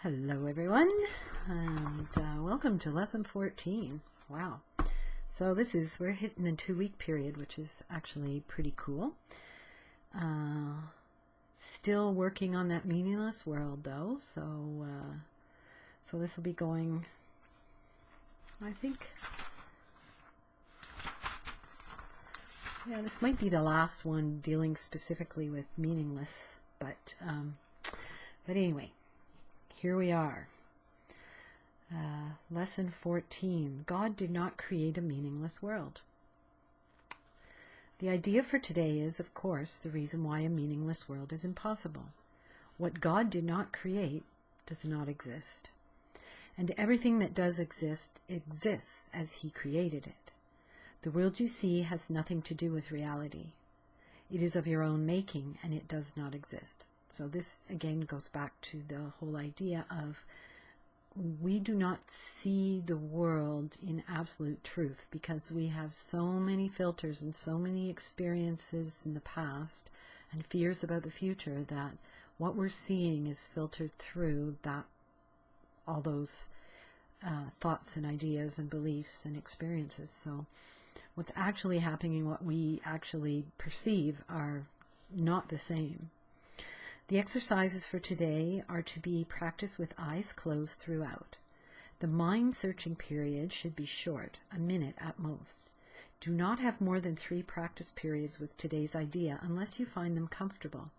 Hello everyone, and welcome to lesson 14. Wow. So we're hitting the 2-week period, which is actually pretty cool. Still working on that meaningless world though, so this will be going, I think, yeah, this might be the last one dealing specifically with meaningless, but anyway. Here we are. Lesson 14. God did not create a meaningless world. The idea for today is, of course, the reason why a meaningless world is impossible. What God did not create does not exist. And everything that does exist exists as He created it. The world you see has nothing to do with reality. It is of your own making, and it does not exist. So this again goes back to the whole idea of we do not see the world in absolute truth because we have so many filters and so many experiences in the past and fears about the future that what we're seeing is filtered through all those thoughts and ideas and beliefs and experiences. So what's actually happening and what we actually perceive are not the same. The exercises for today are to be practiced with eyes closed throughout. The mind-searching period should be short, a minute at most. Do not have more than 3 practice periods with today's idea unless you find them comfortable.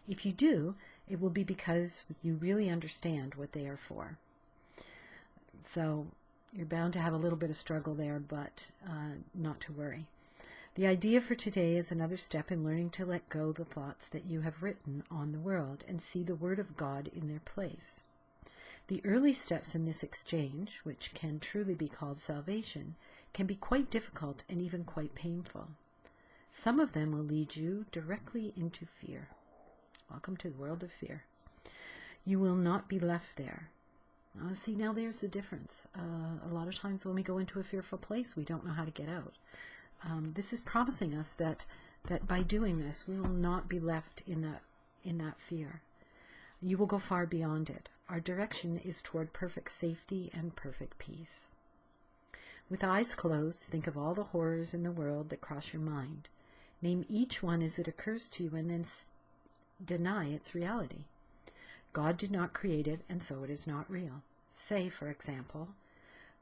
If you do, it will be because you really understand what they are for. So you're bound to have a little bit of struggle there, but not to worry. The idea for today is another step in learning to let go the thoughts that you have written on the world and see the Word of God in their place. The early steps in this exchange, which can truly be called salvation, can be quite difficult and even quite painful. Some of them will lead you directly into fear. Welcome to the world of fear. You will not be left there. See, now there's the difference. A lot of times when we go into a fearful place, we don't know how to get out. This is promising us that by doing this, we will not be left in that fear. You will go far beyond it. Our direction is toward perfect safety and perfect peace. With eyes closed, think of all the horrors in the world that cross your mind. Name each one as it occurs to you and then deny its reality. God did not create it, and so it is not real. Say, for example,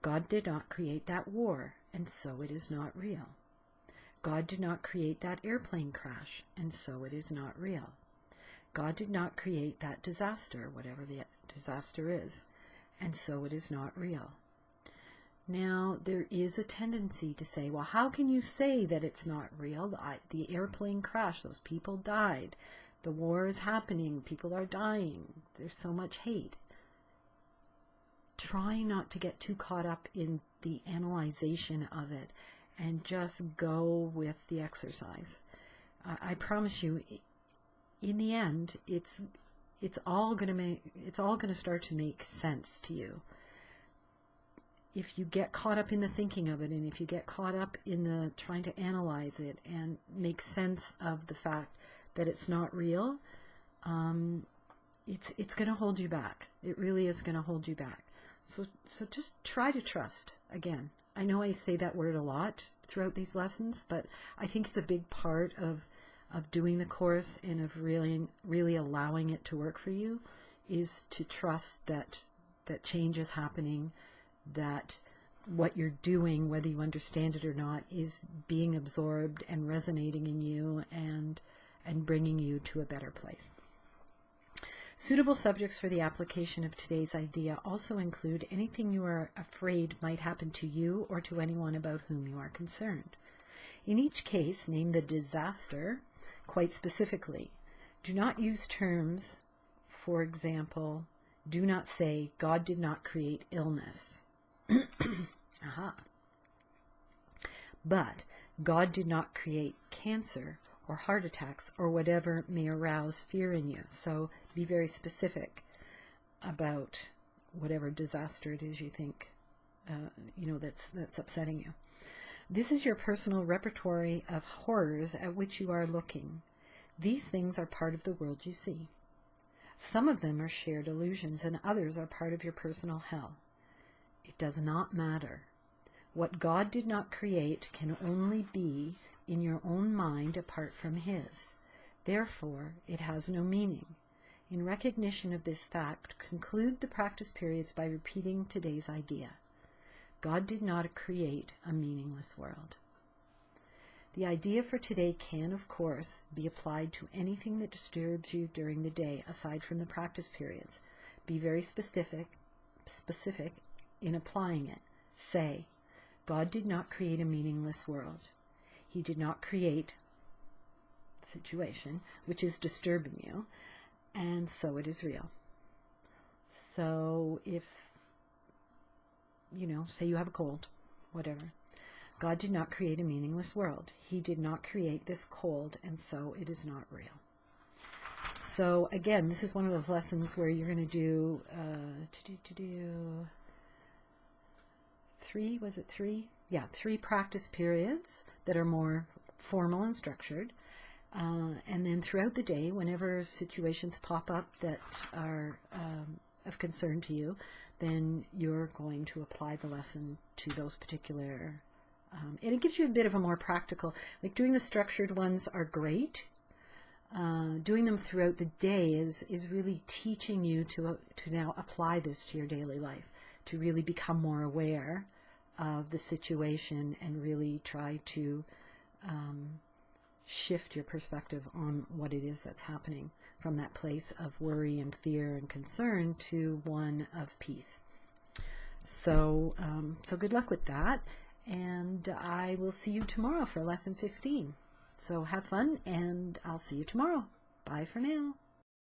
God did not create that war, and so it is not real. God did not create that airplane crash, and so it is not real. God did not create that disaster, whatever the disaster is, and so it is not real. Now, there is a tendency to say, well, how can you say that it's not real? The airplane crash, those people died. The war is happening. People are dying. There's so much hate. Try not to get too caught up in the analyzation of it and just go with the exercise. I promise you, in the end, it's all going to start to make sense to you. If you get caught up in the thinking of it, and if you get caught up in the trying to analyze it and make sense of the fact that it's not real, it's going to hold you back. It really is going to hold you back. So just try to trust. Again, I know I say that word a lot throughout these lessons, but I think it's a big part of doing the course and of really allowing it to work for you is to trust that change is happening, that what you're doing, whether you understand it or not, is being absorbed and resonating in you and bringing you to a better place. Suitable subjects for the application of today's idea also include anything you are afraid might happen to you or to anyone about whom you are concerned. In each case, name the disaster quite specifically. Do not use terms, for example, do not say, God did not create illness. Aha. But God did not create cancer or heart attacks, or whatever may arouse fear in you. So be very specific about whatever disaster it is you think, that's upsetting you. This is your personal repertoire of horrors at which you are looking. These things are part of the world you see. Some of them are shared illusions, and others are part of your personal hell. It does not matter. What God did not create can only be in your own mind apart from His. Therefore, it has no meaning. In recognition of this fact, conclude the practice periods by repeating today's idea. God did not create a meaningless world. The idea for today can, of course, be applied to anything that disturbs you during the day, aside from the practice periods. Be very specific in applying it. Say, God did not create a meaningless world. He did not create a situation which is disturbing you, and so it is real. So if, say you have a cold, whatever. God did not create a meaningless world. He did not create this cold, and so it is not real. So again, this is one of those lessons where you're going to do three practice periods that are more formal and structured. And then throughout the day, whenever situations pop up that are of concern to you, then you're going to apply the lesson to those particular and it gives you a bit of a more practical, like doing the structured ones are great. Doing them throughout the day is really teaching you to now apply this to your daily life, to really become more aware of the situation and really try to shift your perspective on what it is that's happening from that place of worry and fear and concern to one of peace. So, so good luck with that. And I will see you tomorrow for lesson 15. So have fun, and I'll see you tomorrow. Bye for now.